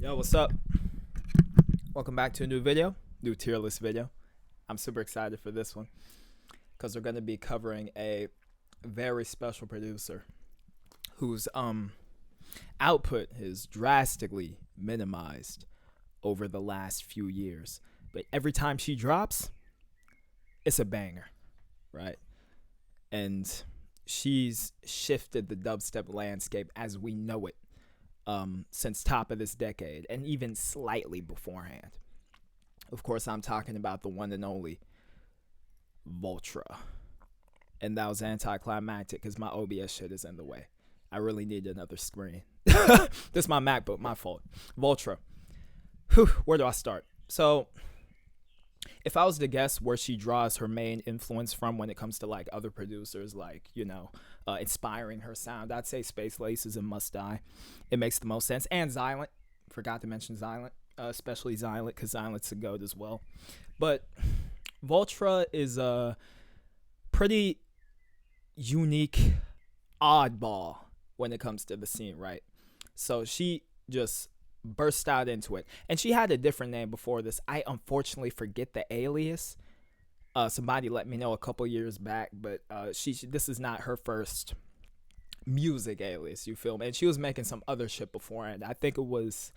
Yo, what's up? Welcome back to a new video, new tier list video. I'm super excited for this one because we're going to be covering a very special producer whose output is drastically minimized over the last few years. But every time she drops, it's a banger, right? And she's shifted the dubstep landscape as we know it since top of this decade and even slightly beforehand. Of course, I'm talking about the one and only Voltra. And that was anticlimactic because my OBS shit is in the way. I really need another screen. This is my MacBook, my fault. Voltra. Whew, where do I start? So, if I was to guess where she draws her main influence from when it comes to like other producers, like, inspiring her sound, I'd say Space Laces and Must Die. It makes the most sense. And Xylent. Forgot to mention Xylent, especially Xylent because Xylent's a goat as well. But Voltra is a pretty unique oddball when it comes to the scene, right? So she just burst out into it. And she had a different name before this. I unfortunately forget the alias. Somebody let me know a couple years back, but this is not her first music alias, you feel me? And she was making some other shit beforehand. I think it was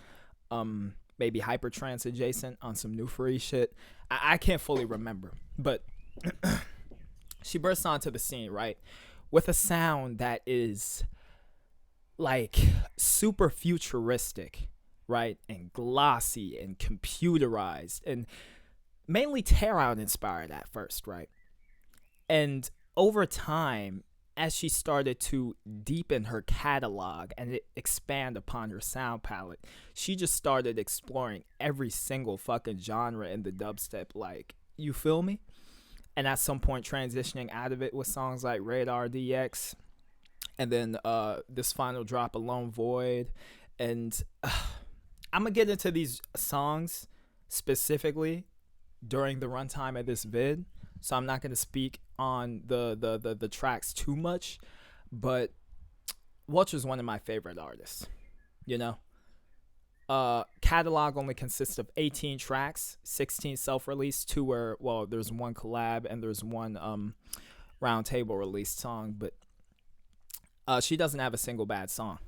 maybe Hypertrance adjacent on some new free shit. I can't fully remember, but she burst onto the scene, right? With a sound that is like super futuristic, right? And glossy and computerized and mainly tear out inspired at first, right? And over time, as she started to deepen her catalog and expand upon her sound palette, she just started exploring every single fucking genre in the dubstep, like, you feel me? And at some point transitioning out of it with songs like Radar DX and then this final drop, Alone Void. And I'm going to get into these songs specifically during the runtime of this vid, so I'm not going to speak on the tracks too much, but Vulture's one of my favorite artists, catalog only consists of 18 tracks, 16 self-released, 2 where, well, there's one collab and there's one round table released song, but she doesn't have a single bad song.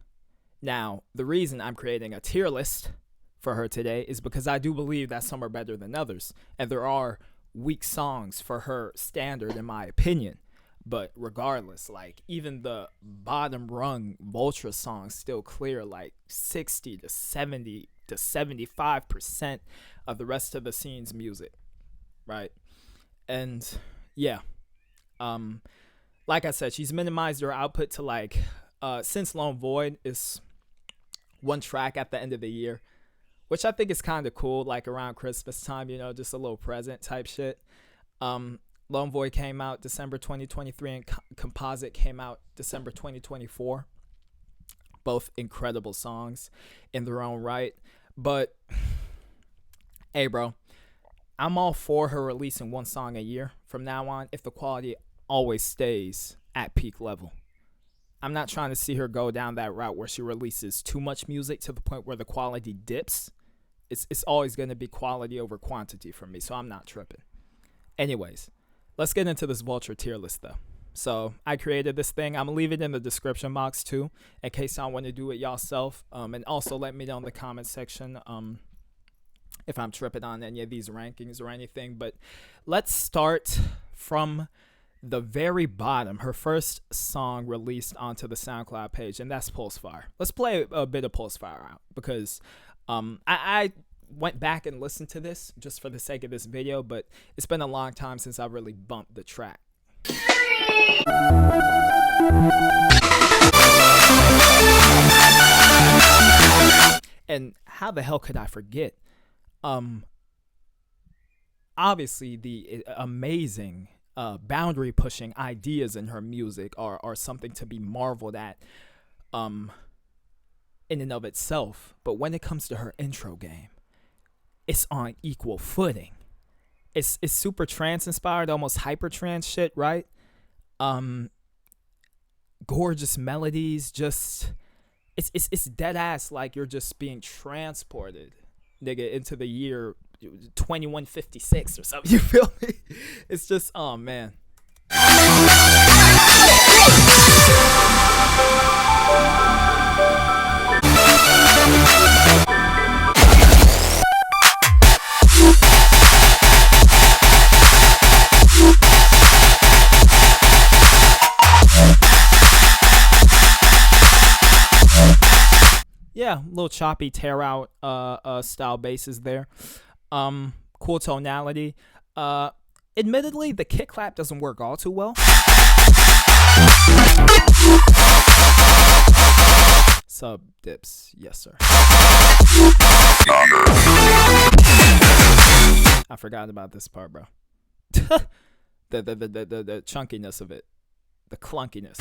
Now, the reason I'm creating a tier list for her today is because I do believe that some are better than others, and there are weak songs for her standard in my opinion. But regardless, like, even the bottom rung Voltra songs still clear like 60 to 70 to 75% of the rest of the scene's music, right? And yeah, like I said, she's minimized her output to like since Lone Void is one track at the end of the year, which I think is kind of cool, like around Christmas time, just a little present type shit. Lone Void came out December 2023 and Composite came out December 2024. Both incredible songs in their own right. But, hey, bro, I'm all for her releasing one song a year from now on if the quality always stays at peak level. I'm not trying to see her go down that route where she releases too much music to the point where the quality dips. It's always going to be quality over quantity for me, so I'm not tripping. Anyways, let's get into this Vulture tier list, though. So I created this thing. I'm going to leave it in the description box, too, in case y'all want to do it yourself. And also let me know in the comment section if I'm tripping on any of these rankings or anything. But let's start from the very bottom, her first song released onto the SoundCloud page, and that's Pulsefire. Let's play a bit of Pulsefire out because I went back and listened to this just for the sake of this video, but it's been a long time since I really bumped the track. And how the hell could I forget? Obviously, the amazing boundary pushing ideas in her music are something to be marveled at in and of itself. But when it comes to her intro game, it's on equal footing. It's super trance inspired, almost hyper trance shit, right? Gorgeous melodies, just it's dead ass like you're just being transported, nigga, into the year 2156 or something. You feel me? It's just, oh man. Yeah, little choppy tear out style basses there. Cool tonality. Admittedly, the kick clap doesn't work all too well. Sub dips, yes sir. I forgot about this part, bro. the chunkiness of it, the clunkiness.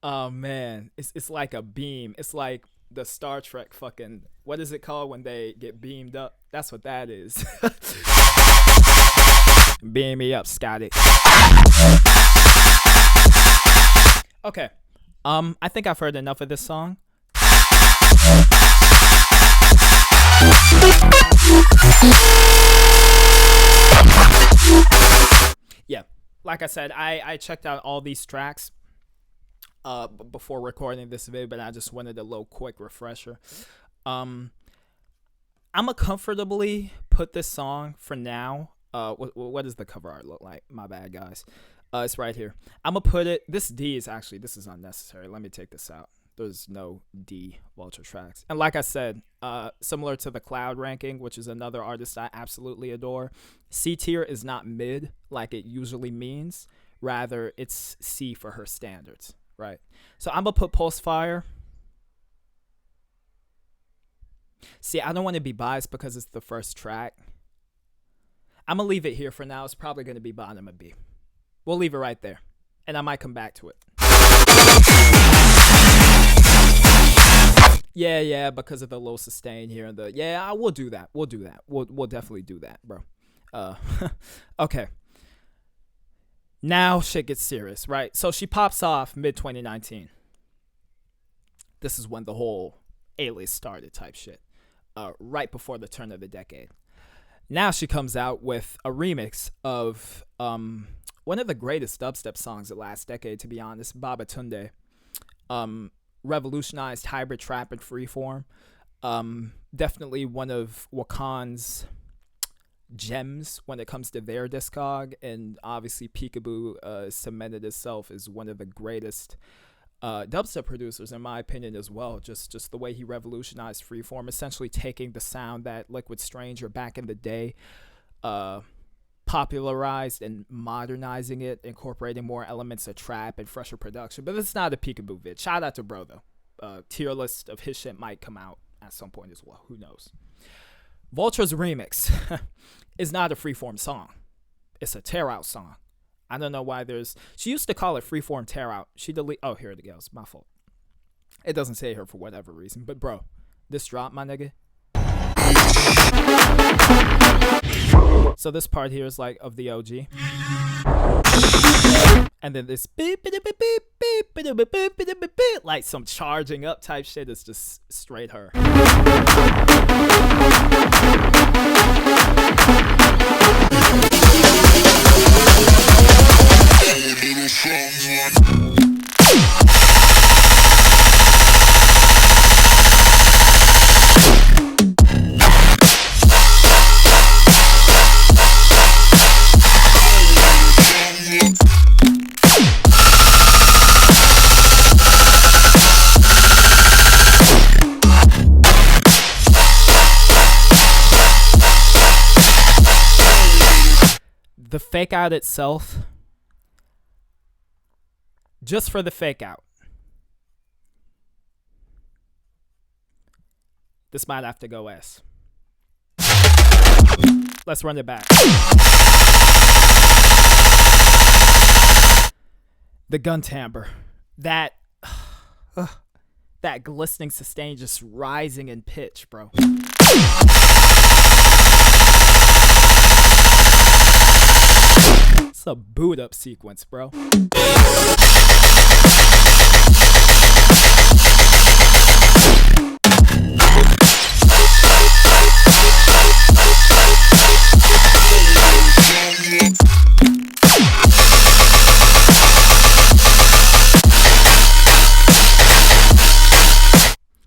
Oh man, it's like a beam. It's like the Star Trek fucking, what is it called when they get beamed up? That's what that is. Beam me up, Scotty. Okay. I think I've heard enough of this song. Yeah, like I said, I checked out all these tracks before recording this video, but I just wanted a little quick refresher. I'm gonna comfortably put this song for now. What does the cover art look like? My bad, guys. It's right here. I'm gonna put it. This is unnecessary. Let me take this out. There's no D Voltra tracks. And like I said, similar to the Cloud ranking, which is another artist I absolutely adore, C tier is not mid like it usually means. Rather, it's C for her standards, right? So I'm gonna put Pulsefire. See, I don't want to be biased because it's the first track. I'm gonna leave it here for now. It's probably gonna be bottom of B. We'll leave it right there, and I might come back to it. Yeah, because of the low sustain here and we'll do that. We'll definitely do that, bro. Okay. Now shit gets serious, right? So she pops off mid-2019. This is when the whole Alias started type shit. Right before the turn of the decade. Now she comes out with a remix of one of the greatest dubstep songs of last decade, to be honest, Babatunde. Revolutionized hybrid trap and freeform. Definitely one of Wakan's gems when it comes to their discog, and obviously Peekaboo cemented itself as one of the greatest dubstep producers in my opinion as well. Just the way he revolutionized freeform, essentially taking the sound that Liquid Stranger back in the day popularized and modernizing it, incorporating more elements of trap and fresher production. But it's not a Peekaboo vid. Shout out to bro though. Tier list of his shit might come out at some point as well. Who knows? Voltra's remix is not a freeform song. It's a tear out song. I don't know why she used to call it freeform tear out. Oh, here it goes. My fault. It doesn't say here for whatever reason. But bro, this drop, my nigga. So this part here is like of the OG. And then this beep, like some charging up type shit is just straight her. The fake out itself, just for the fake out, this might have to go S. Let's run it back. The gun timbre, that that glistening sustain just rising in pitch, bro. It's a boot up sequence, bro.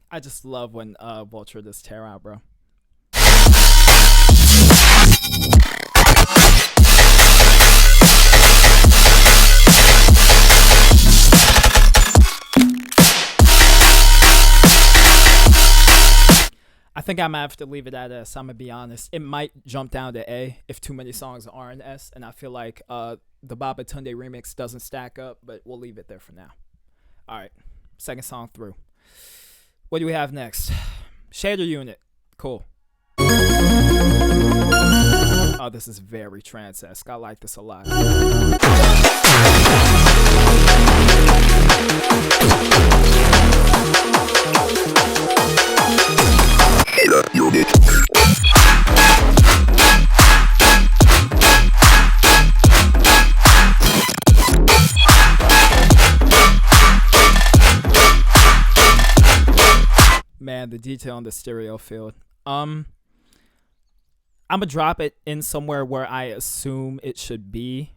I just love when Voltra does tear out, bro. I think I might have to leave it at S. I'm gonna be honest. It might jump down to A if too many songs are in S, and I feel like the Babatunde remix doesn't stack up, but we'll leave it there for now. All right, second song through. What do we have next? Shader unit. Cool. Oh, this is very trance-esque. I like this a lot. Shader unit. Man, the detail on the stereo field. I'm gonna drop it in somewhere where I assume it should be.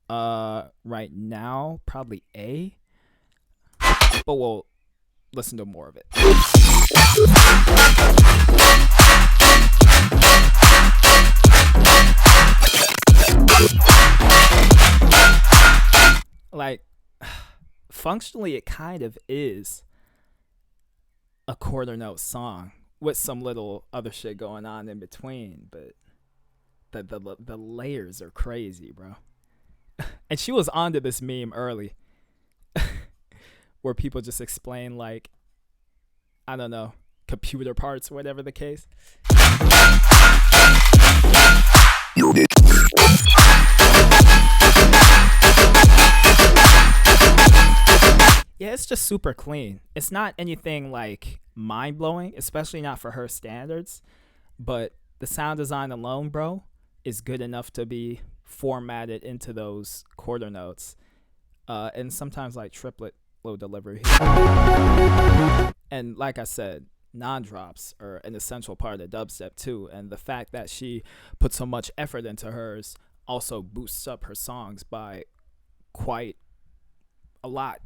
Right now, probably A. But we'll listen to more of it. Like, functionally, it kind of is a quarter note song with some little other shit going on in between, but the layers are crazy, bro. And she was onto this meme early where people just explain, like, I don't know, computer parts or whatever the case. Yeah, it's just super clean. It's not anything like mind-blowing, especially not for her standards, but the sound design alone, bro, is good enough to be formatted into those quarter notes, and sometimes like triplet low delivery. And like I said, non-drops are an essential part of dubstep too, and the fact that she put so much effort into hers also boosts up her songs by quite a lot.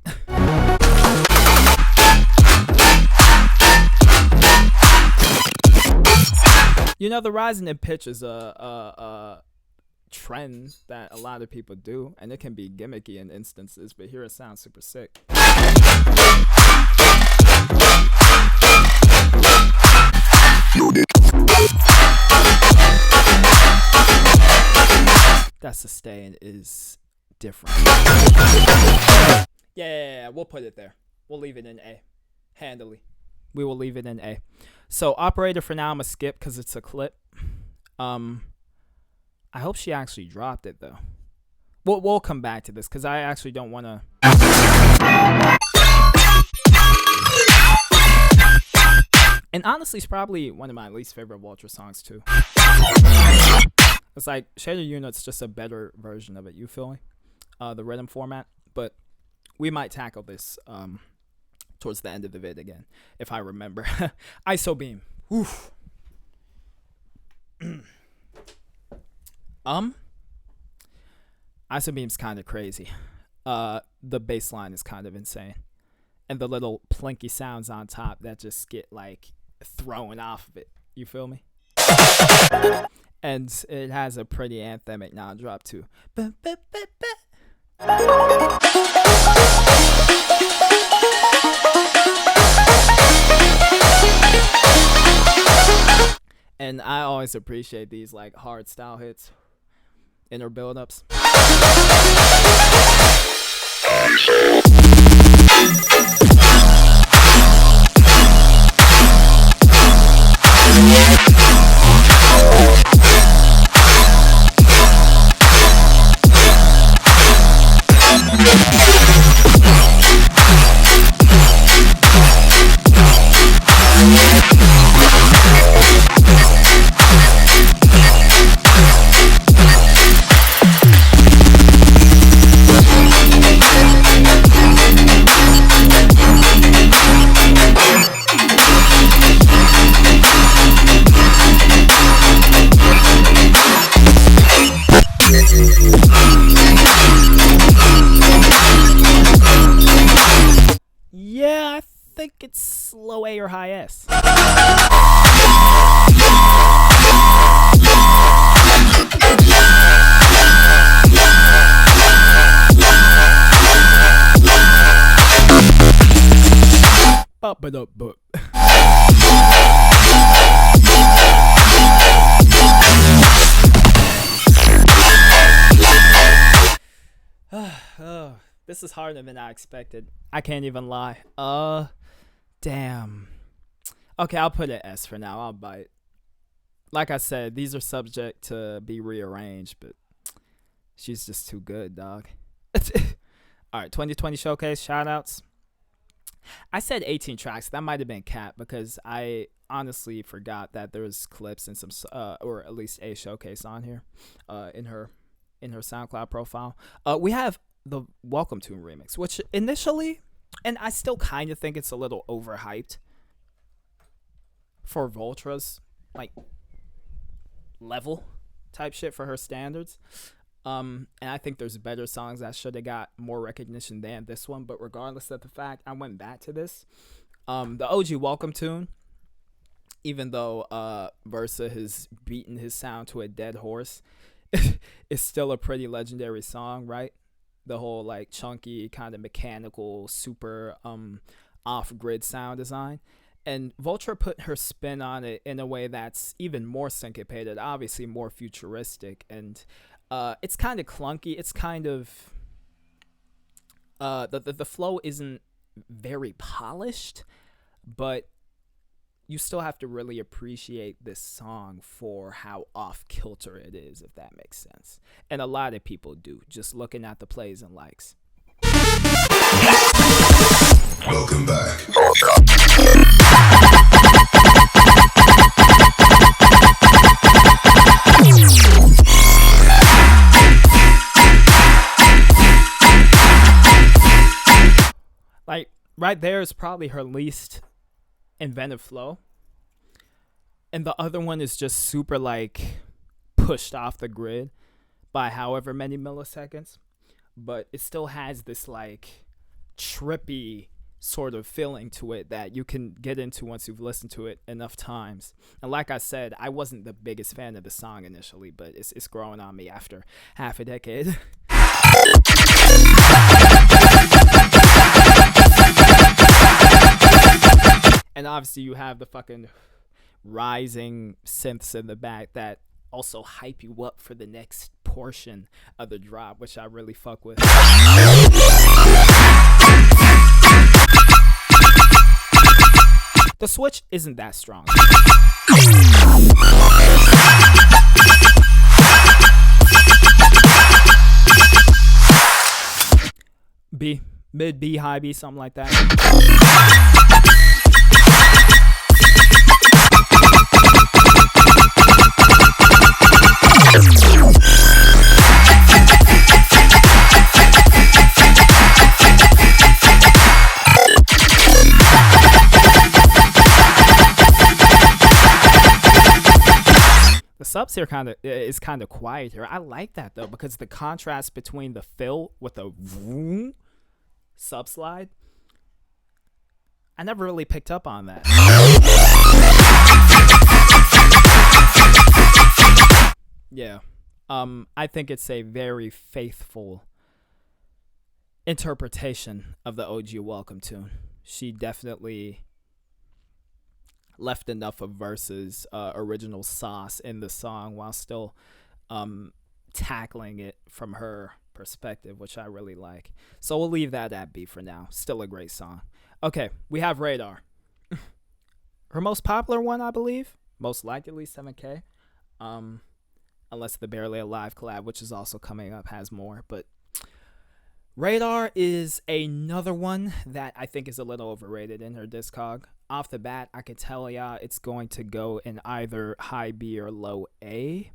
You know, the rising in pitch is a trend that a lot of people do, and it can be gimmicky in instances, but here it sounds super sick. That sustain is different. Yeah, we'll put it there. We'll leave it in A. Handily. We will leave it in A. So operator for now, I'm gonna skip because it's a clip. I hope she actually dropped it though. We'll come back to this because I actually don't want to. And honestly, it's probably one of my least favorite Voltra songs too. It's like Shader Unit's just a better version of it. You feel me? The rhythm format, but we might tackle this towards the end of the vid again, if I remember. ISO beam. Oof. ISO beam's kind of crazy. The bass line is kind of insane, and the little plinky sounds on top that just get like thrown off of it. You feel me? And it has a pretty anthemic non-drop too. And I always appreciate these like hard style hits, inner build-ups. think it's low A or high S. But this is harder than I expected. I can't even lie. Damn. Okay, I'll put an S for now. I'll bite. Like I said, these are subject to be rearranged, but she's just too good, dog. All right, 2020 Showcase shoutouts. I said 18 tracks. That might have been capped because I honestly forgot that there's clips and some, or at least a showcase on here, in her SoundCloud profile. We have the Welcome Tune remix, which initially, and I still kind of think it's a little overhyped for Voltra's like level type shit for her standards. And I think there's better songs that should have got more recognition than this one. But regardless of the fact, I went back to this. The OG Welcome Tune, even though Versa has beaten his sound to a dead horse, it's still a pretty legendary song, right? The whole like chunky, kind of mechanical, super off-grid sound design. And Voltra put her spin on it in a way that's even more syncopated, obviously more futuristic, and it's kind of clunky. It's kind of the flow isn't very polished, but you still have to really appreciate this song for how off kilter it is, if that makes sense. And a lot of people do, just looking at the plays and likes. Welcome back. Like, right there is probably her least inventive flow. And the other one is just super, like, pushed off the grid by however many milliseconds. But it still has this, like, trippy sort of feeling to it that you can get into once you've listened to it enough times. And like I said, I wasn't the biggest fan of the song initially, but it's growing on me after half a decade. And obviously you have the fucking rising synths in the back that also hype you up for the next portion of the drop, which I really fuck with. The switch isn't that strong. B, mid B, high B, something like that. The subs here is kind of quiet here. I like that though, because the contrast between the fill with the vroom sub slide, I never really picked up on that. Yeah. I think it's a very faithful interpretation of the OG Welcome Tune. She definitely left enough of Verse's original sauce in the song while still tackling it from her perspective, which I really like. So we'll leave that at B for now. Still a great song. Okay, we have Radar. Her most popular one, I believe. Most likely 7K. Unless the Barely Alive collab, which is also coming up, has more. But Radar is another one that I think is a little overrated in her discog. Off the bat, I could tell ya it's going to go in either high B or low A.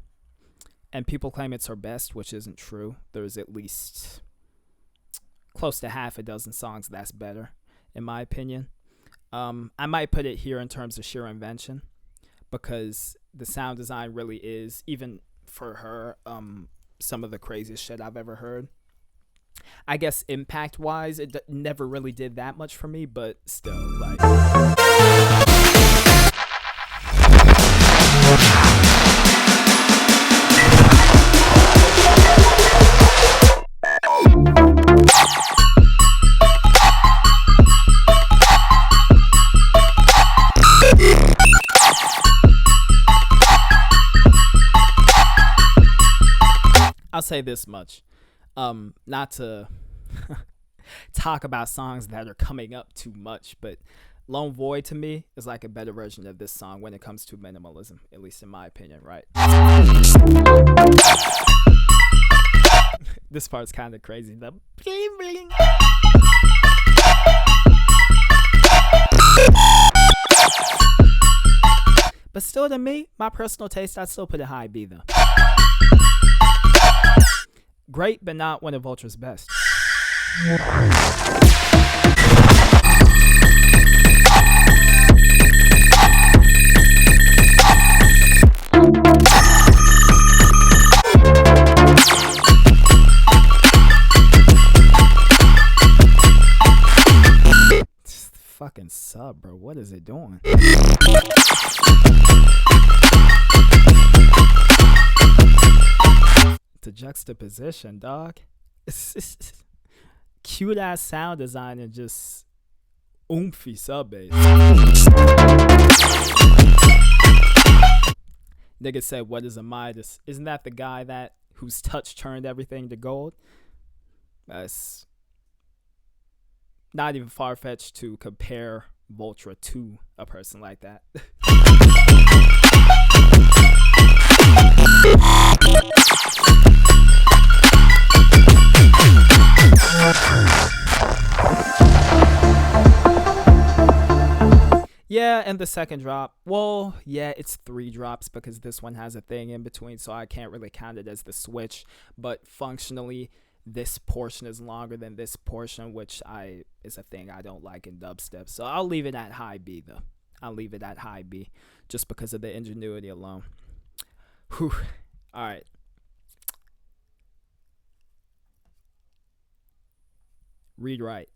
And people claim it's her best, which isn't true. There's at least close to half a dozen songs that's better, in my opinion. I might put it here in terms of sheer invention, because the sound design really is, even for her, some of the craziest shit I've ever heard. I guess impact wise, it never really did that much for me, but still, like. I'll say this much. Not to talk about songs that are coming up too much, but Lone Void to me is like a better version of this song when it comes to minimalism, at least in my opinion, right? This part's kind of crazy. The bling bling. But still, to me, my personal taste, I'd still put it high B though. Great, but not one of Voltra's best. Fucking sub, bro. What is it doing? The juxtaposition, dog. Cute ass sound design and just oomphy sub bass. Nigga said, "What is a Midas?" Isn't that the guy whose touch turned everything to gold? That's not even far fetched to compare Voltra to a person like that. Yeah, and the second drop, well, yeah, it's 3 drops because this one has a thing in between, so I can't really count it as the switch, but functionally, this portion is longer than this portion, which is a thing I don't like in dubstep, so I'll leave it at high B, though. I'll leave it at high B, just because of the ingenuity alone. Whew. All right. Read right.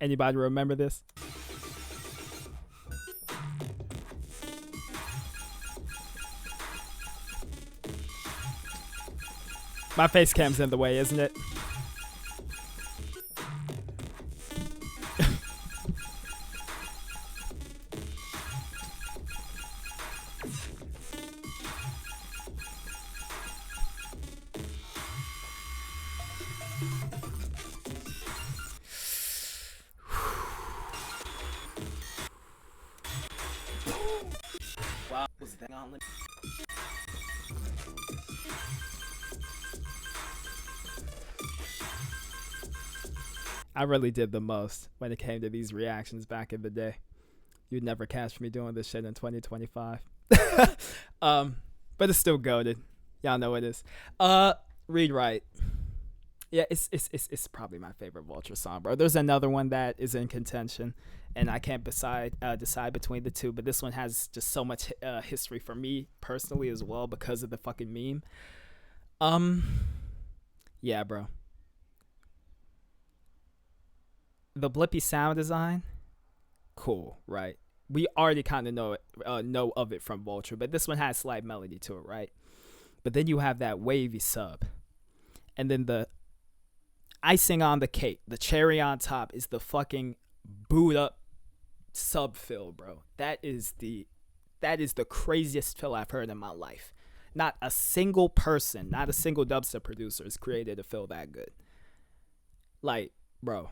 Anybody remember this? My face cam's in the way, isn't it? Wow, was that on? I really did the most when it came to these reactions back in the day. You'd never catch me doing this shit in 2025. But it's still goated. Y'all know it is. Read right. Yeah, it's probably my favorite Voltra song, bro. There's another one that is in contention, and I can't decide between the two. But this one has just so much history for me personally as well because of the fucking meme. Yeah, bro. The blippy sound design, cool, right? We already kind of know of it from Voltra, but this one has slight melody to it, right? But then you have that wavy sub, and then the icing on the cake, the cherry on top, is the fucking boot up sub fill, bro. That is the craziest fill I've heard in my life. Not a single person, not a single dubstep producer has created a fill that good. Like, bro.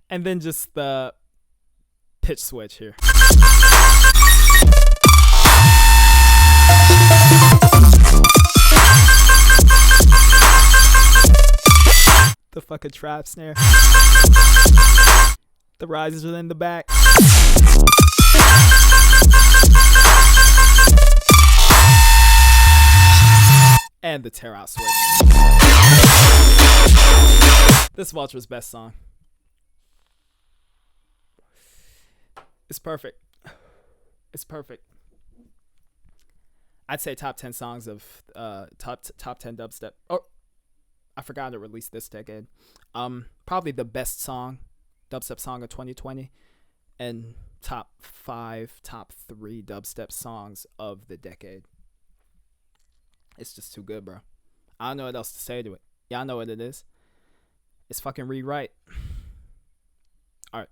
And then just the pitch switch here. The fucking trap snare. The rises are in the back. And the tear out switch. This is Voltra's best song. It's perfect. It's perfect. I'd say top 10 songs of top 10 dubstep. Oh, I forgot to release this decade. Probably the best song, dubstep song of 2020, and top 5, top 3 dubstep songs of the decade. It's just too good, bro. I don't know what else to say to it. Y'all know what it is. It's fucking rewrite. All right.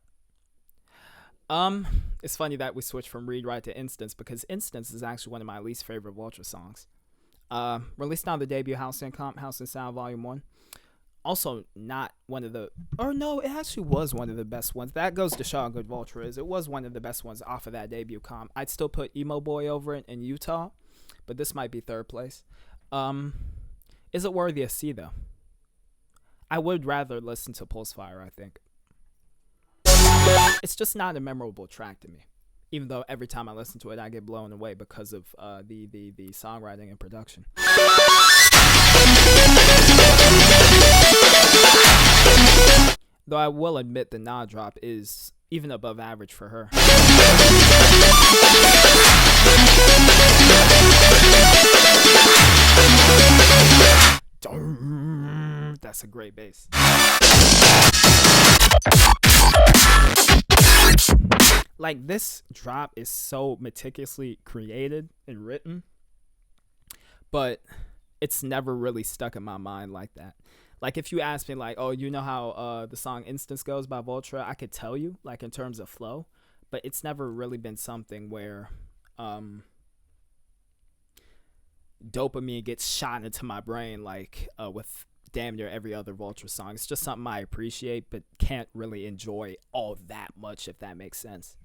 It's funny that we switched from rewrite to Instance, because Instance is actually one of my least favorite Voltra songs. Released on the debut House and Sound Volume 1. Also not one of the, or no, it actually was one of the best ones. That goes to show how good Voltra is. It was one of the best ones off of that debut comp. I'd still put Emo Boy over it in Utah, but this might be third place. Is it worthy of C though? I would rather listen to Pulsefire, I think. It's just not a memorable track to me, even though every time I listen to it I get blown away because of the songwriting and production. Though I will admit the nod drop is even above average for her. That's a great bass. Like, this drop is so meticulously created and written, but it's never really stuck in my mind like that. Like, if you ask me, like, oh, you know how the song Instance goes by Voltra, I could tell you, like, in terms of flow, but it's never really been something where dopamine gets shot into my brain, like, with damn near every other Voltra song. It's just something I appreciate, but can't really enjoy all that much, if that makes sense.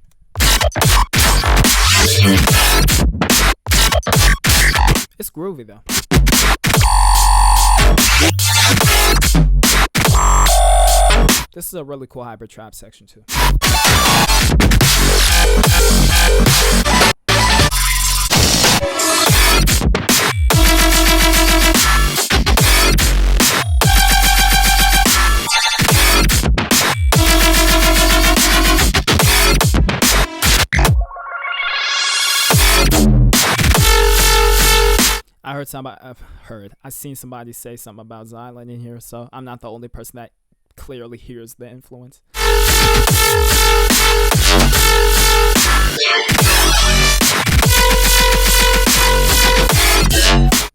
It's groovy, though. This is a really cool hybrid trap section, too. I've seen somebody say something about Xylan in here, so I'm not the only person that clearly hears the influence.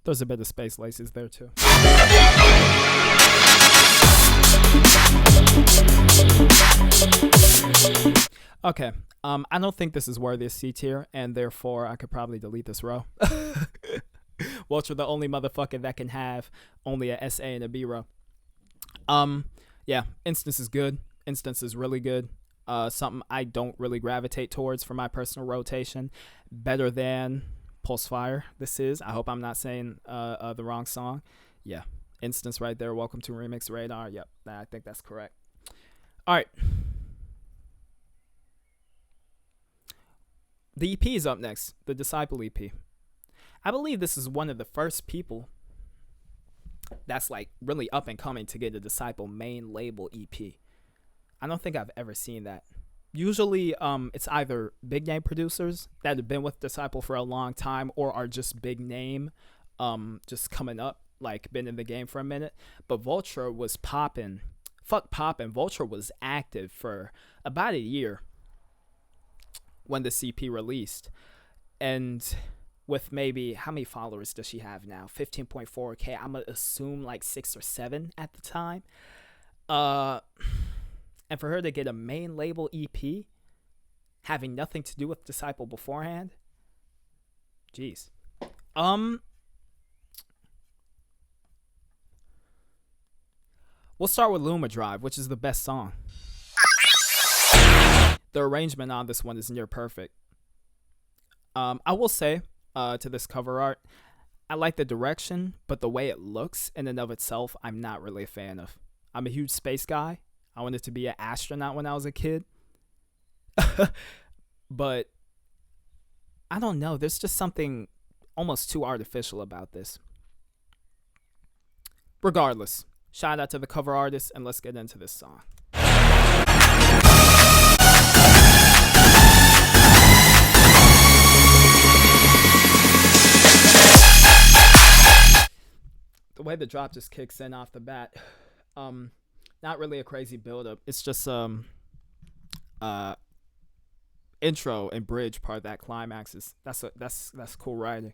There's a bit of Space Laces there too. Okay, I don't think this is worthy of C tier, and therefore I could probably delete this row. Voltra, the only motherfucker that can have only a SA and a B row. Yeah, Instance is good. Instance is really good. Something I don't really gravitate towards for my personal rotation. Better than Pulsefire. This is. I hope I'm not saying the wrong song. Yeah, Instance right there. Welcome to Remix Radar. Yep, I think that's correct. All right. The EP is up next. The Disciple EP. I believe this is one of the first people that's like really up and coming to get a Disciple main label EP. I don't think I've ever seen that. Usually it's either big name producers that have been with Disciple for a long time or are just big name, just coming up, like been in the game for a minute. But Voltra was popping. Fuck popping. Voltra was active for about a year when the CP released. And with maybe, how many followers does she have now? 15.4K. I'm going to assume like 6 or 7 at the time. And for her to get a main label EP having nothing to do with Disciple beforehand, jeez. We'll start with Luma Drive, which is the best song. The arrangement on this one is near perfect. I will say to this cover art, I like the direction, but the way it looks in and of itself, I'm not really a fan of. I'm a huge space guy. I wanted to be an astronaut when I was a kid. But I don't know. There's just something almost too artificial about this. Regardless, shout out to the cover artist, and let's get into this song. The way the drop just kicks in off the bat, not really a crazy build-up. It's just intro and bridge part of that climax is that's cool writing.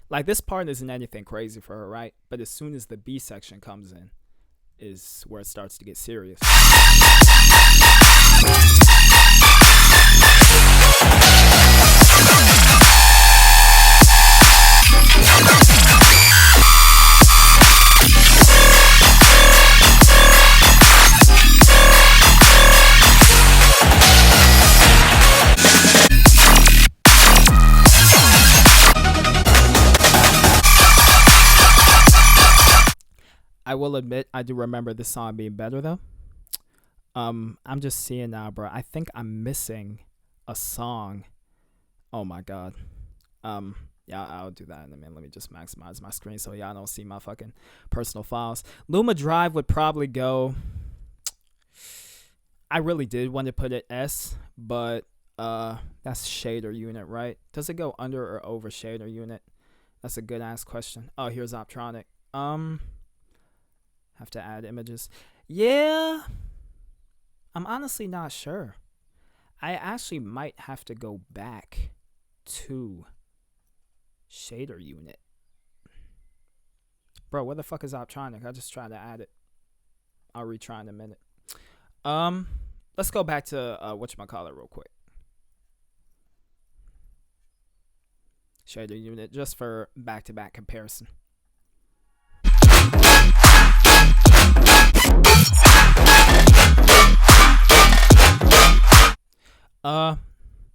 Like, this part isn't anything crazy for her, right? But as soon as the B section comes in is where it starts to get serious. I will admit, I do remember this song being better, though. I'm just seeing now, bro. I think I'm missing a song. Oh, my God. Yeah, I'll do that in a minute. Let me just maximize my screen so y'all don't see my fucking personal files. Luma Drive would probably go... I really did want to put it S, but that's shader unit, right? Does it go under or over shader unit? That's a good-ass question. Oh, here's optronic. Have to add images. Yeah, I'm honestly not sure. I actually might have to go back to shader unit. Bro, what the fuck is optronic? I just tried to add it. I'll retry in a minute. Let's go back to whatchamacallit real quick. Shader unit, just for back-to-back comparison.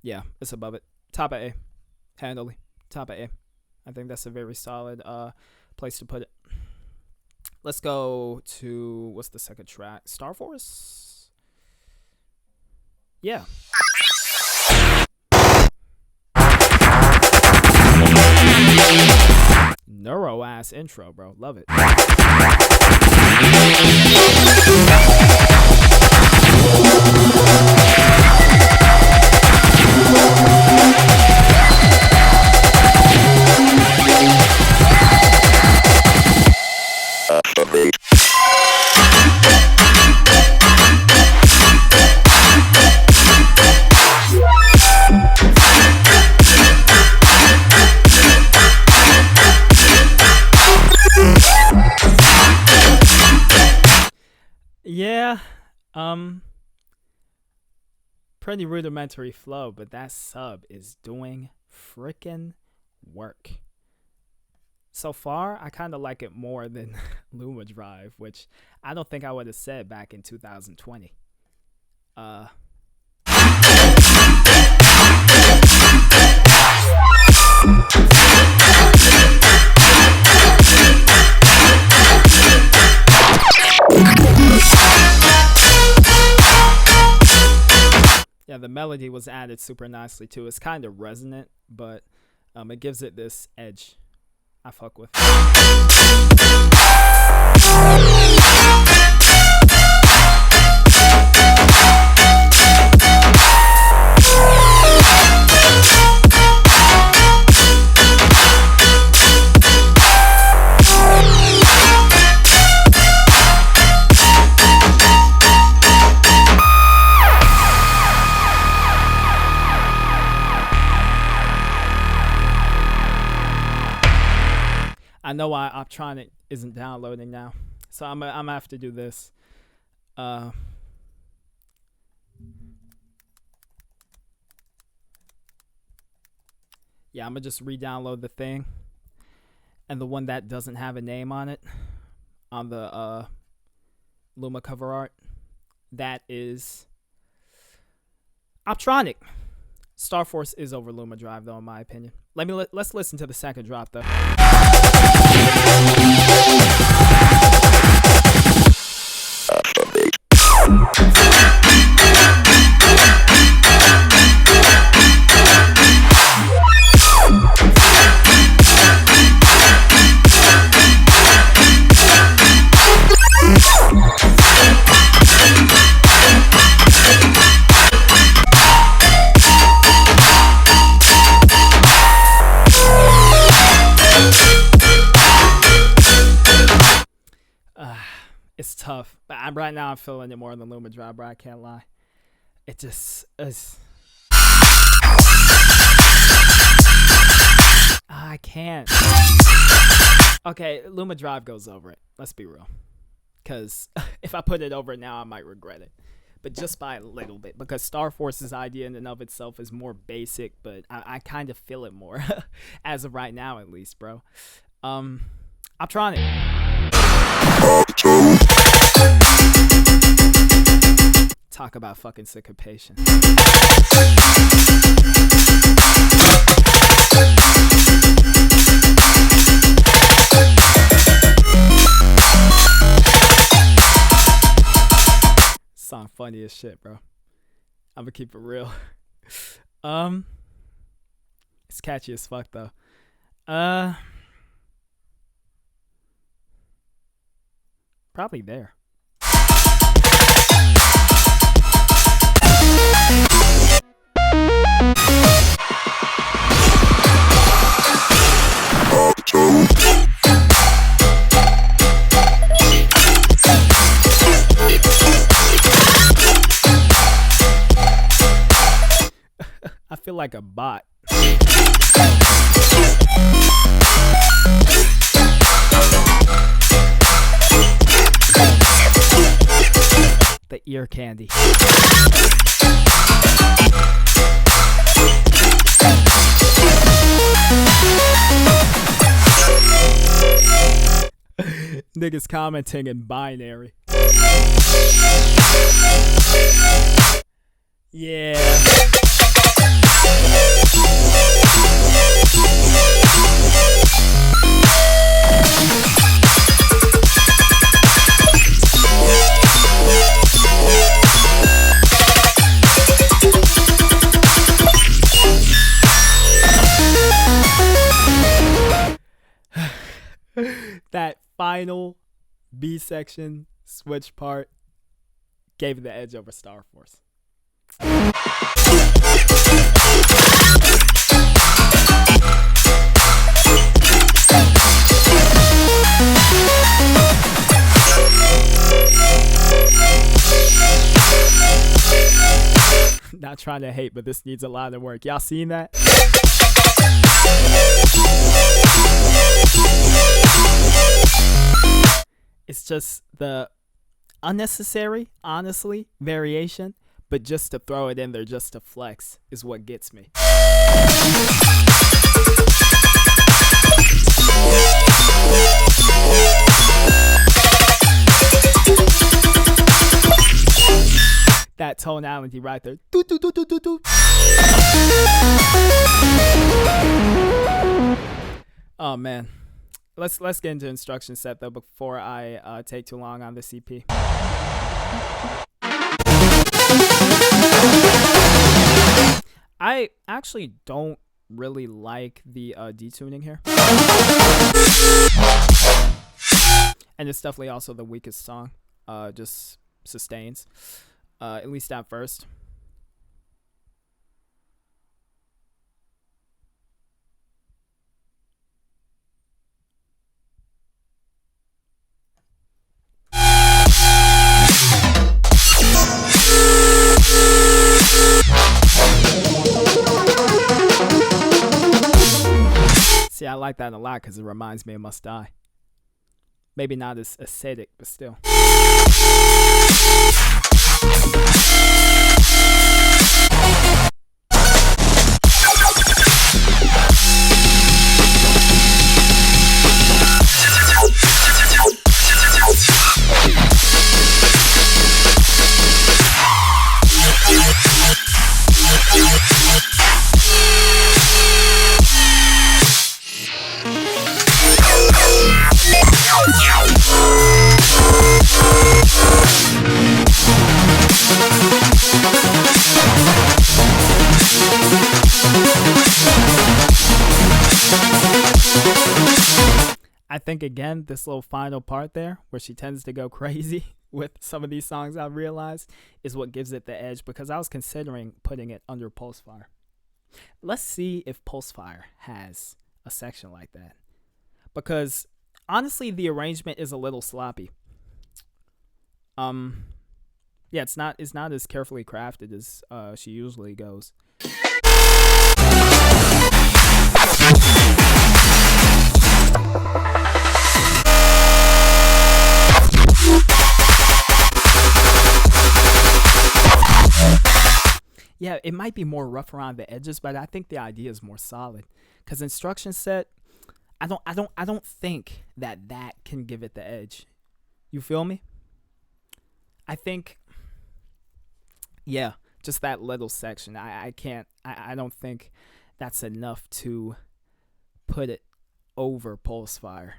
Yeah, it's above it. Top of A. Handily. Top of A. I think that's a very solid place to put it. Let's go to, what's the second track? Star Force? Yeah. Neuro ass intro, bro. Love it. Yeah, pretty rudimentary flow, but that sub is doing frickin' work. So far, I kind of like it more than Luma Drive, which I don't think I would have said back in 2020. Yeah, the melody was added super nicely too. It's kind of resonant, but it gives it this edge I fuck with. know why Optronic isn't downloading now. So I'm gonna have to do this. Yeah, I'm gonna just re-download the thing. And the one that doesn't have a name on it, on the Luma cover art, that is Optronic. Star Force is over Luma Drive, though, in my opinion. Let's listen to the second drop, though. It's tough, but right now I'm feeling it more than Luma Drive, bro. I can't lie. It just is. I can't. Okay, Luma Drive goes over it. Let's be real. Because if I put it over now, I might regret it. But just by a little bit. Because Star Force's idea in and of itself is more basic, but I kind of feel it more. As of right now, at least, bro. Optronic. Talk about fucking syncopation. Song funny as shit, bro. I'm gonna keep it real. It's catchy as fuck though. Probably there. I feel like a bot. The ear candy. Niggas commenting in binary. Yeah. That final B section switch part gave it the edge over Star Force. Not trying to hate, but this needs a lot of work. Y'all seen that? It's just the unnecessary, honestly, variation, but just to throw it in there, just to flex, is what gets me. That tonality right there. Doo, doo, doo, doo, doo, doo. Oh man. Let's get into instruction set though before I take too long on this EP. I actually don't really like the detuning here. And it's definitely also the weakest song. Just sustains. At least at first. See, I like that a lot because it reminds me of Must Die. Maybe not as acidic, but still. I think again, this little final part there where she tends to go crazy with some of these songs, I realized, is what gives it the edge, because I was considering putting it under Pulsefire. Let's see if Pulsefire has a section like that, because honestly the arrangement is a little sloppy. Yeah, it's not as carefully crafted as she usually goes. Yeah, it might be more rough around the edges, but I think the idea is more solid. Cause instruction set, I don't think that can give it the edge. You feel me? I think, yeah, just that little section. I don't think that's enough to put it over Pulsefire.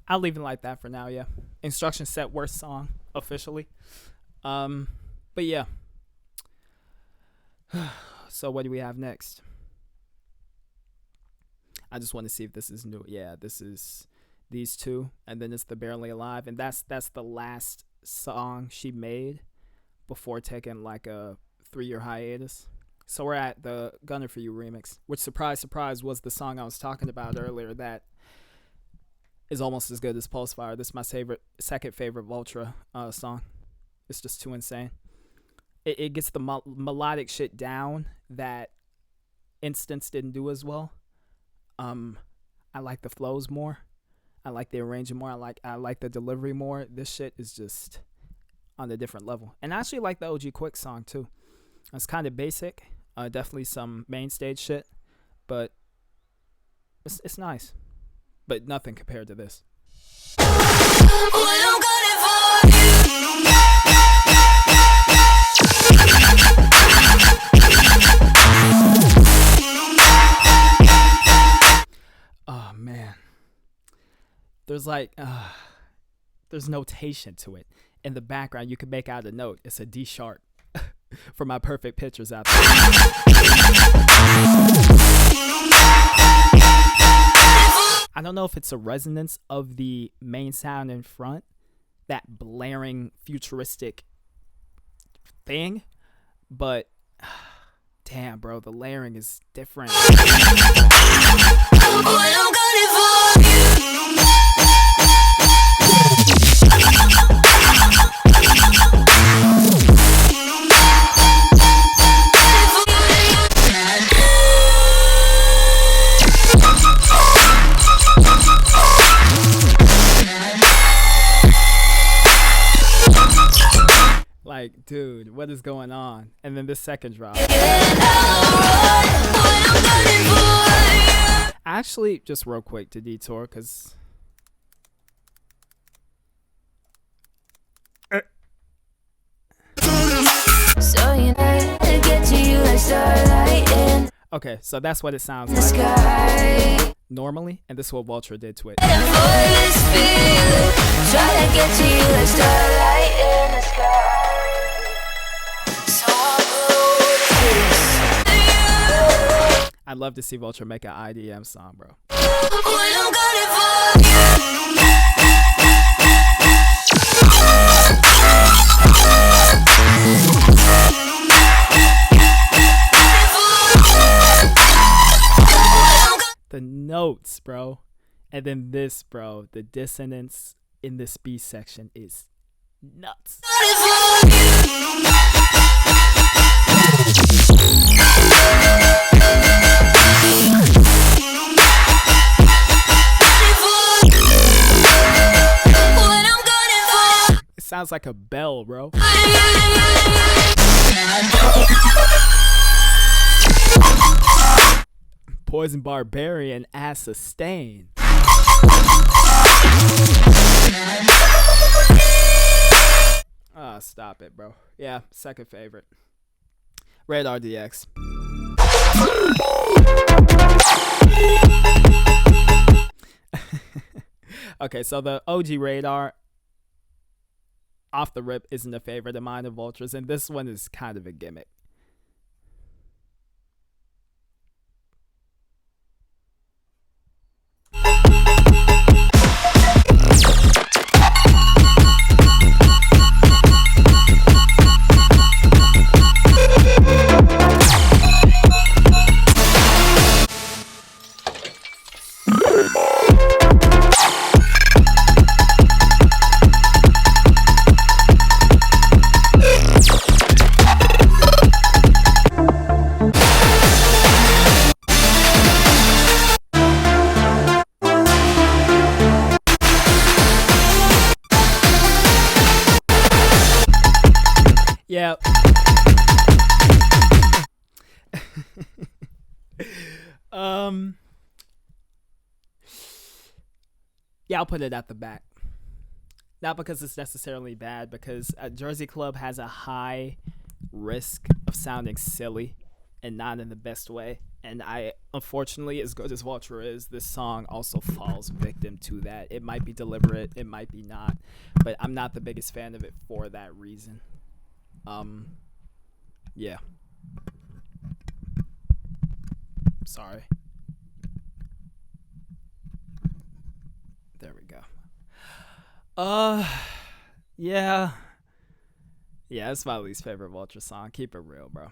I'll leave it like that for now, yeah. Instruction set, worst song, officially. But yeah. So what do we have next? I just want to see if this is new. Yeah, this is these two. And then it's the Barely Alive. And that's the last song she made before taking like a 3-year hiatus. So we're at the Gunner For You remix, which, surprise, surprise, was the song I was talking about earlier that is almost as good as Pulsefire. This is my second favorite Voltra song. It's just too insane. It gets the melodic shit down that Instance didn't do as well. I like the flows more. I like the arrangement more. I like the delivery more. This shit is just on a different level. And I actually like the OG Quix song too. It's kind of basic. Definitely some main stage shit, but it's nice. But nothing compared to this. Oh man, there's like there's notation to it. In the background you can make out a note. It's a D sharp. For my perfect pictures out there. I don't know if it's a resonance of the main sound in front, that blaring futuristic thing, but damn, bro, the layering is different. Like, dude, what is going on? And then this second drop. Actually, just real quick to detour, because so you know, get to you like starlight in. Okay, so that's what it sounds like sky. Normally, and this is what Voltra did to it. Try to get to you like starlight in the sky. I'd love to see Voltra make an IDM song, bro. The note notes, bro. And then this, bro, the dissonance in this B section is nuts. It sounds like a bell, bro. Poison Barbarian as sustain. Oh, stop it, bro. Yeah, second favorite. Radar DX. Okay, so the OG Radar off the rip isn't a favorite of mine of Voltra's, and this one is kind of a gimmick. Yeah. Yeah, I'll put it at the back. Not because it's necessarily bad, because Jersey Club has a high risk of sounding silly and not in the best way. And unfortunately, as good as Voltra is, this song also falls victim to that. It might be deliberate, it might be not, but I'm not the biggest fan of it for that reason. Yeah. Sorry. There we go. Yeah. Yeah, it's my least favorite Voltra song. Keep it real, bro.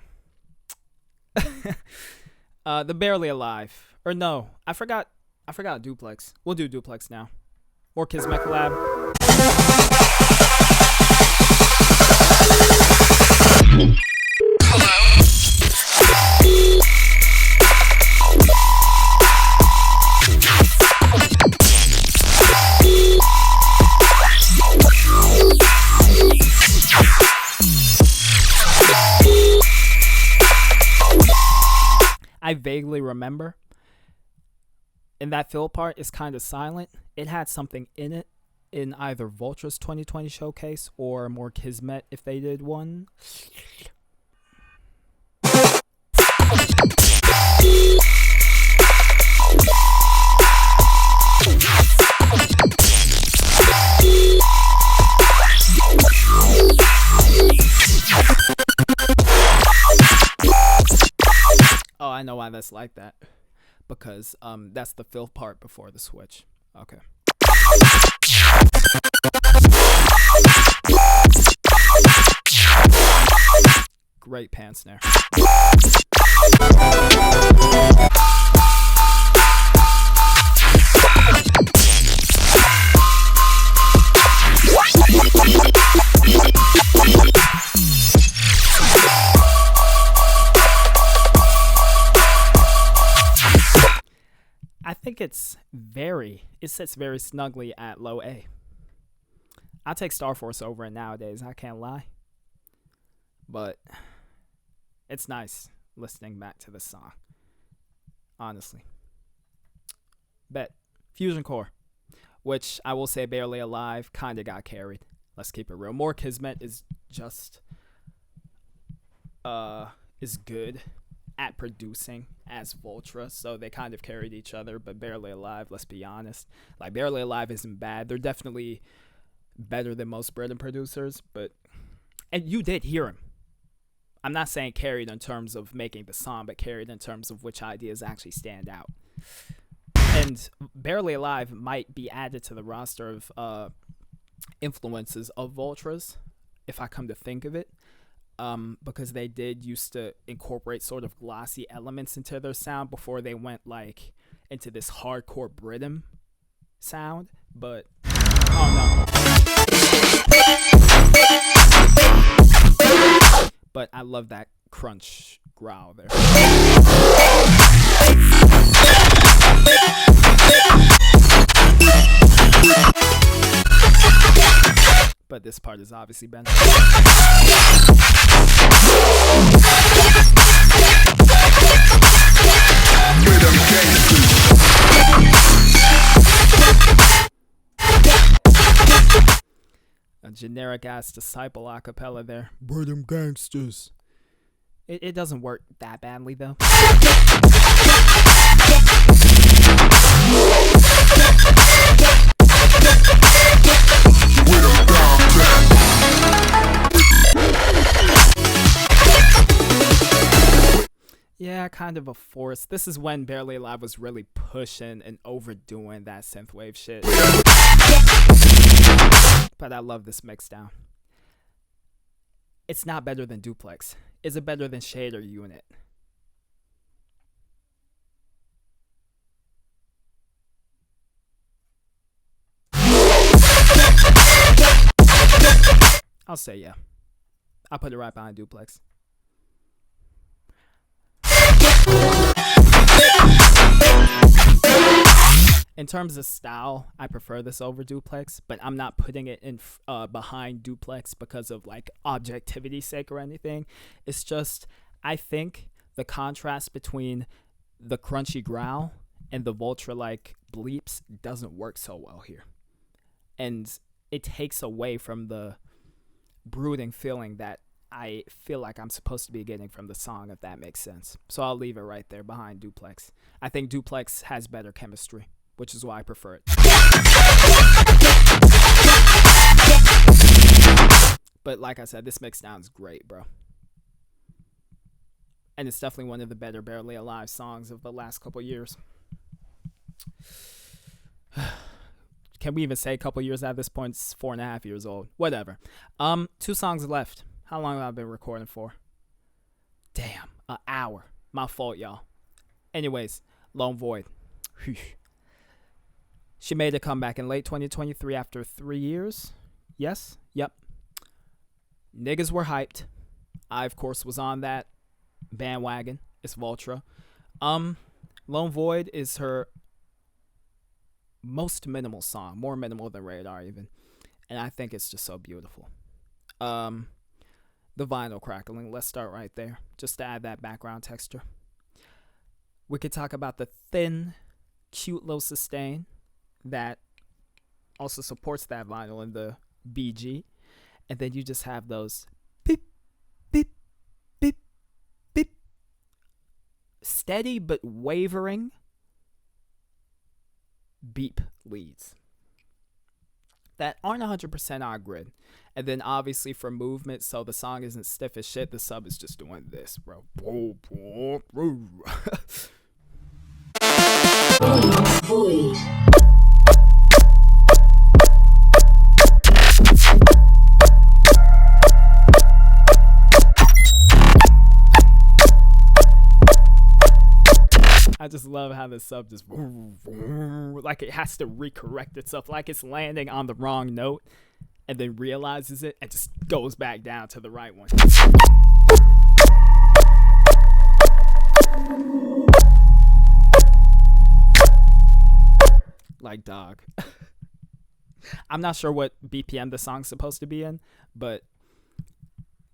The Barely Alive. Or no, I forgot Duplex. We'll do Duplex now. More Kismet collab. I vaguely remember. And that fill part is kind of silent. It had something in it in either Voltra's 2020 showcase or more Kismet if they did one. Oh, I know why that's like that. Because that's the fill part before the switch. Okay. Great pan snare. I think it sits very snugly at low A. I'll take Star Force over it nowadays, I can't lie. But it's nice listening back to the song. Honestly. Bet. Fusion Core. Which I will say Barely Alive kinda got carried. Let's keep it real. More Kismet is just is good at producing as Voltra, so they kind of carried each other, but Barely Alive, let's be honest. Like, Barely Alive isn't bad. They're definitely better than most Britain producers, and you did hear him. I'm not saying carried in terms of making the song, but carried in terms of which ideas actually stand out. And Barely Alive might be added to the roster of influences of Voltra's, if I come to think of it. Because they did used to incorporate sort of glossy elements into their sound before they went like into this hardcore Britain sound, but oh no. But I love that crunch growl there. But this part is obviously better. A generic ass disciple acapella there. We're them gangsters. It doesn't work that badly though. Yeah, kind of a force. This is when Barely Alive was really pushing and overdoing that synthwave shit. But I love this mix down. It's not better than Duplex. Is it better than Shader Unit? I'll say yeah. I'll put it right behind Duplex. In terms of style, I prefer this over Duplex, but I'm not putting it in behind Duplex because of like objectivity's sake or anything. It's just, I think the contrast between the crunchy growl and the Voltra like bleeps doesn't work so well here. And it takes away from the brooding feeling that I feel like I'm supposed to be getting from the song, if that makes sense. So I'll leave it right there behind Duplex. I think Duplex has better chemistry, which is why I prefer it. But like I said, this mix down is great, bro. And it's definitely one of the better Barely Alive songs of the last couple years. Can we even say a couple years at this point? It's 4.5 years old. Whatever. 2 songs left. How long have I been recording for? Damn, an hour. My fault, y'all. Anyways, Lone Void. She made a comeback in late 2023 after 3 years. Yes? Yep. Niggas were hyped. I, of course, was on that bandwagon. It's Voltra. Lone Void is her most minimal song. More minimal than Radar, even. And I think it's just so beautiful. The vinyl crackling. Let's start right there. Just to add that background texture. We could talk about the thin, cute little sustain that also supports that vinyl in the BG. And then you just have those beep, beep, beep, beep. Steady but wavering beep leads that aren't 100% on grid. And then obviously for movement, so the song isn't stiff as shit, the sub is just doing this, bro. Void. I just love how the sub just like it has to recorrect itself, like it's landing on the wrong note and then realizes it and just goes back down to the right one. Like, dog. I'm not sure what BPM the song's supposed to be in, but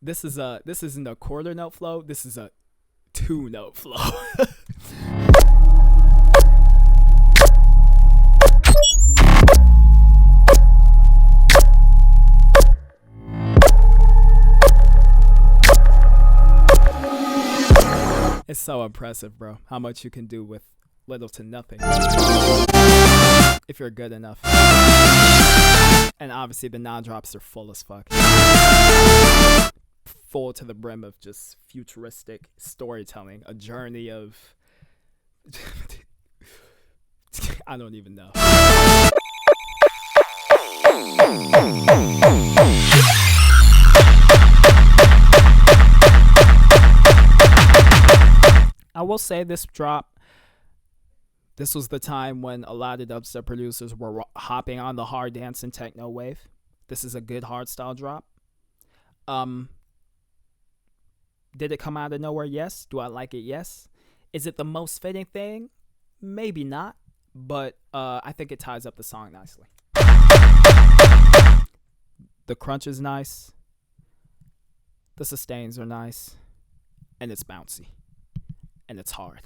this isn't a quarter note flow, this is a 2-note flow. It's so impressive, bro, how much you can do with little to nothing if you're good enough. And obviously the non-drops are full as fuck. Full to the brim of just futuristic storytelling, a journey of I don't even know. I will say this This was the time when a lot of dubstep producers were hopping on the hard dance and techno wave. This is a good hardstyle drop. Did it come out of nowhere? Yes. Do I like it? Yes. Is it the most fitting thing? Maybe not, but I think it ties up the song nicely. The crunch is nice. The sustains are nice. And it's bouncy. And it's hard.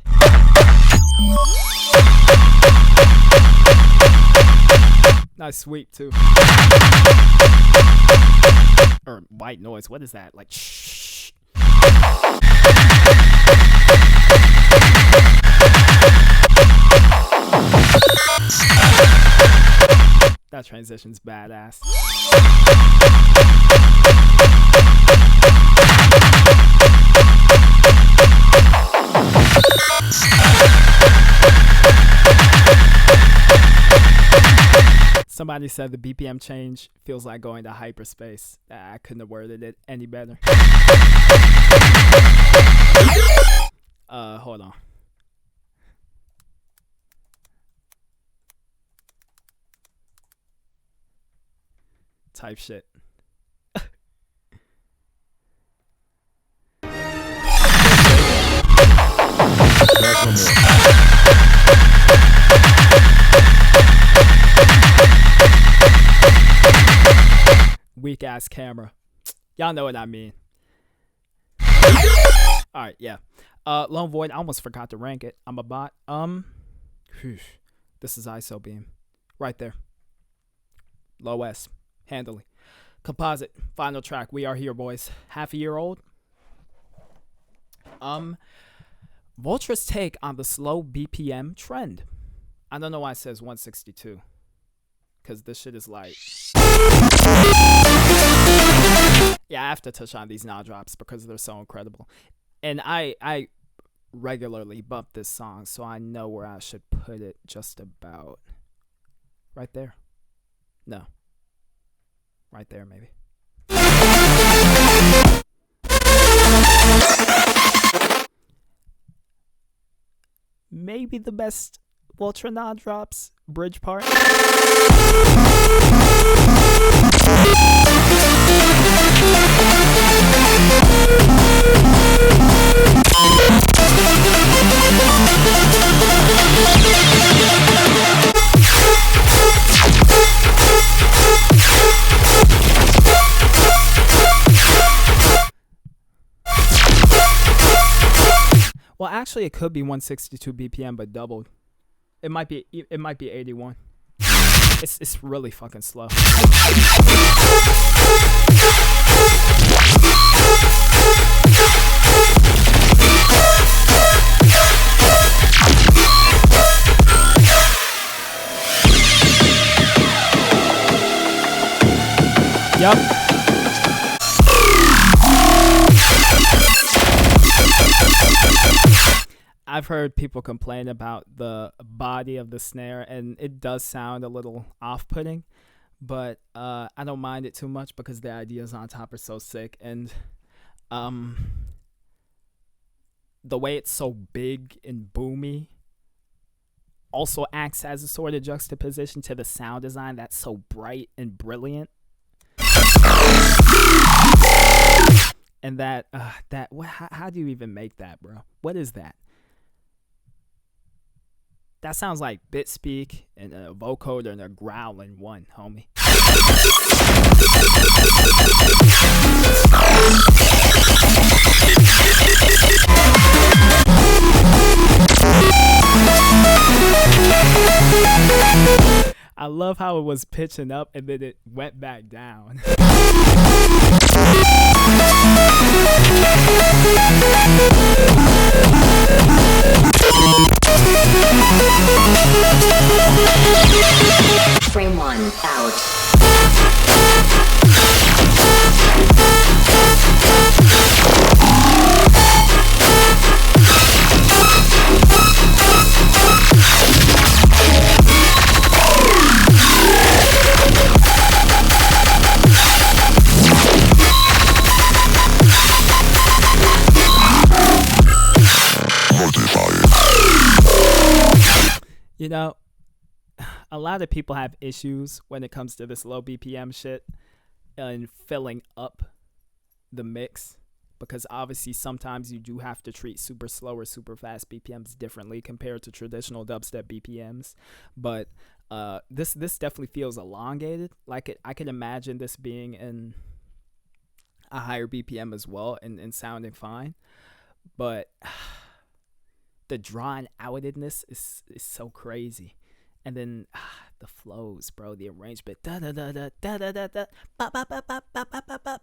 Nice sweep too. Or white noise. What is that? Like shh. That transition's badass. Somebody said the BPM change feels like going to hyperspace. I couldn't have worded it any better. Hold on. Type shit. Weak ass camera. Y'all know what I mean. Alright, yeah. Lone Void, I almost forgot to rank it. I'm a bot. This is ISO beam. Right there. Low S. Handily. Composite. Final track. We are here, boys. Half a year old. Voltra's take on the slow BPM trend. I don't know why it says 162. Because this shit is like... Yeah, I have to touch on these now drops because they're so incredible. And I regularly bump this song, so I know where I should put it just about. Right there. No. Right there, maybe. Maybe the best Voltra nod drops bridge part. Well, actually, it could be 162 BPM, but doubled. It might be 81. It's really fucking slow. Yup. I've heard people complain about the body of the snare, and it does sound a little off-putting, but I don't mind it too much because the ideas on top are so sick, and the way it's so big and boomy also acts as a sort of juxtaposition to the sound design that's so bright and brilliant. And how do you even make that, bro? What is that? That sounds like bit speak and a vocoder and a growl in one, homie. I love how it was pitching up and then it went back down. Frame 1 out. You know, a lot of people have issues when it comes to this low BPM shit and filling up the mix, because obviously sometimes you do have to treat super slow or super fast BPMs differently compared to traditional dubstep BPMs. But this definitely feels elongated. Like I can imagine this being in a higher BPM as well and sounding fine. But the drawn outedness is so crazy. And then the flows, bro, the arrangement. Da da da da da da da da. Ba ba ba ba ba ba ba ba.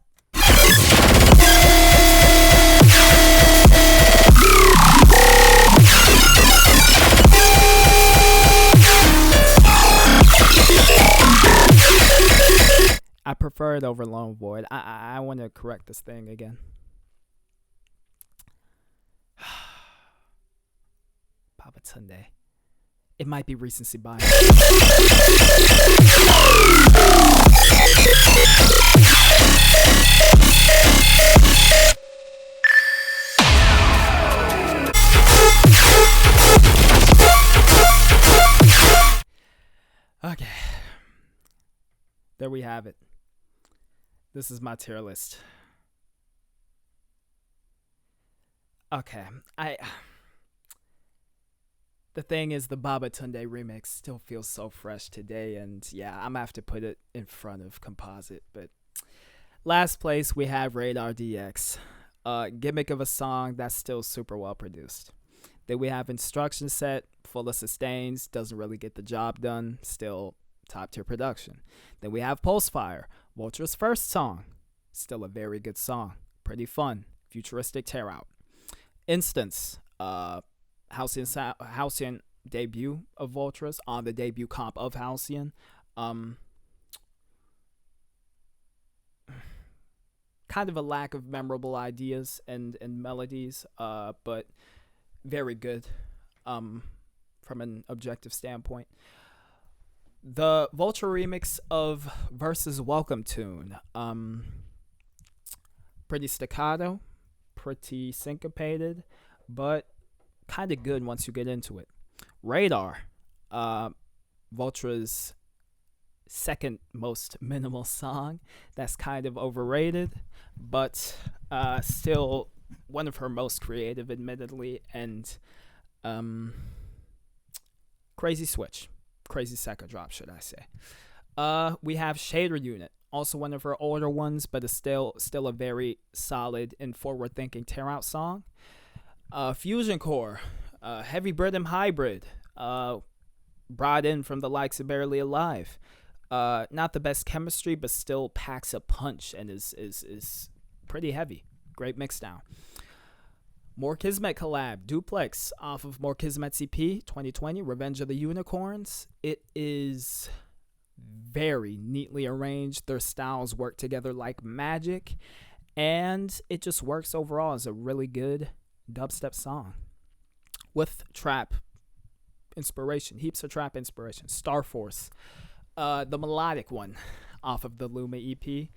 I prefer it over Lone Void. I want to correct this thing again. Babatunde. It might be recency bias. Okay. There we have it. This is my tier list. Okay. The thing is, the Babatunde remix still feels so fresh today, and yeah, I'm gonna have to put it in front of Composite. But last place, we have Radar DX. Gimmick of a song that's still super well produced. Then we have Instruction Set, full of sustains, doesn't really get the job done, still top tier production. Then we have Pulsefire, Voltra's first song, still a very good song, pretty fun, futuristic tear out. Instance, Halcyon debut of Voltra's on the debut comp of Halcyon. Kind of a lack of memorable ideas and melodies, but very good from an objective standpoint. The Voltra remix of Versus Welcome Tune, pretty staccato, pretty syncopated, but kind of good once you get into it. Radar, Voltra's second most minimal song, that's kind of overrated, but still one of her most creative, admittedly, and crazy switch. Crazy second drop, should I say. We have Shader Unit, also one of her older ones, but is still a very solid and forward-thinking tear-out song. Fusion Core, Heavy Rhythm Hybrid, brought in from the likes of Barely Alive. Not the best chemistry, but still packs a punch and is pretty heavy. Great mix down. More Kismet collab, Duplex, off of More Kismet's EP 2020, Revenge of the Unicorns. It is very neatly arranged. Their styles work together like magic, and it just works overall as a really good dubstep song with trap inspiration, heaps of trap inspiration. Star Force, the melodic one off of the Luma EP,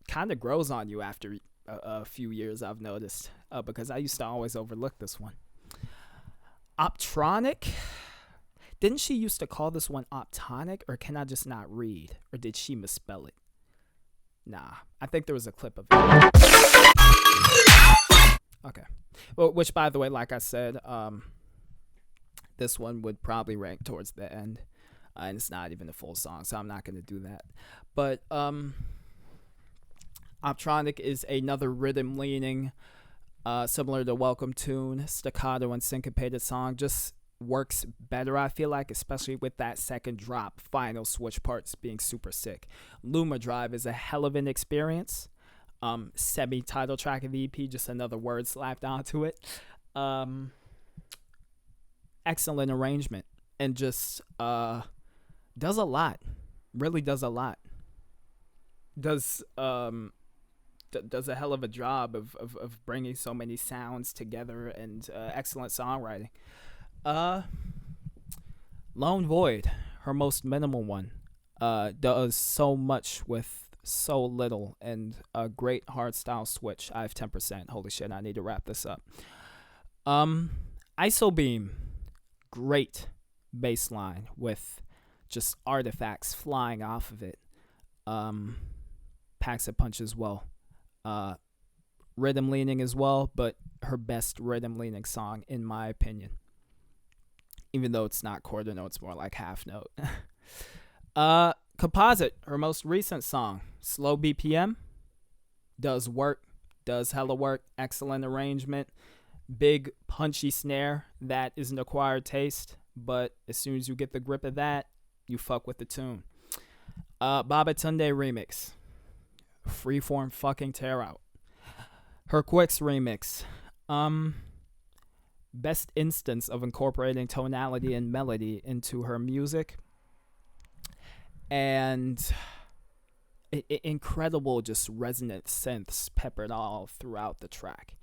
kind of grows on you after a few years, I've noticed, because I used to always overlook this one. Optronic, didn't she used to call this one optonic, or can I just not read, or did she misspell it? Nah, I think there was a clip of it. Okay. Well, which, by the way, like I said, this one would probably rank towards the end, and it's not even a full song, so I'm not going to do that. But Optronic is another rhythm-leaning, similar to Welcome Tune, staccato and syncopated song. Just works better, I feel like, especially with that second drop, final switch parts being super sick. Luma Drive is a hell of an experience. Semi-title track of the EP, just another word slapped onto it. Excellent arrangement, and just does a lot. Really does a lot. Does a hell of a job of bringing so many sounds together, and excellent songwriting. Lone Void, her most minimal one, does so much with so little, and a great hard style switch. I have 10%. Holy shit, I need to wrap this up. ISO Beam, great bass line with just artifacts flying off of it. Packs a punch as well. Rhythm leaning as well, but her best rhythm leaning song in my opinion. Even though it's not quarter note, it's more like half note. Composite, her most recent song, slow BPM, does work, does hella work, excellent arrangement, big punchy snare that is an acquired taste, but as soon as you get the grip of that, you fuck with the tune. Babatunde remix, freeform fucking tear out. Her quix remix, best instance of incorporating tonality and melody into her music, and incredible just resonant synths peppered all throughout the track.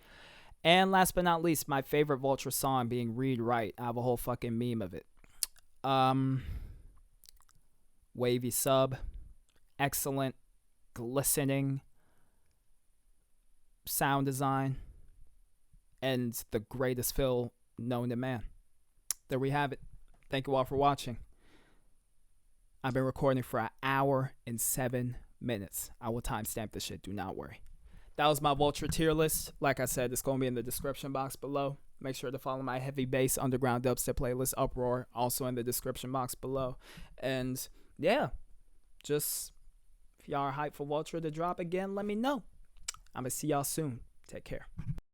And last but not least, my favorite Voltra song being Read Right. I have a whole fucking meme of it. Wavy sub, excellent, glistening sound design, and the greatest fill known to man. There we have it. Thank you all for watching. I've been recording for an hour and 7 minutes. I will timestamp this shit, do not worry. That was my Voltra tier list. Like I said, it's going to be in the description box below. Make sure to follow my heavy bass underground dubstep playlist, Uproar, also in the description box below. And yeah, just if y'all are hyped for Voltra to drop again, let me know. I'm going to see y'all soon. Take care.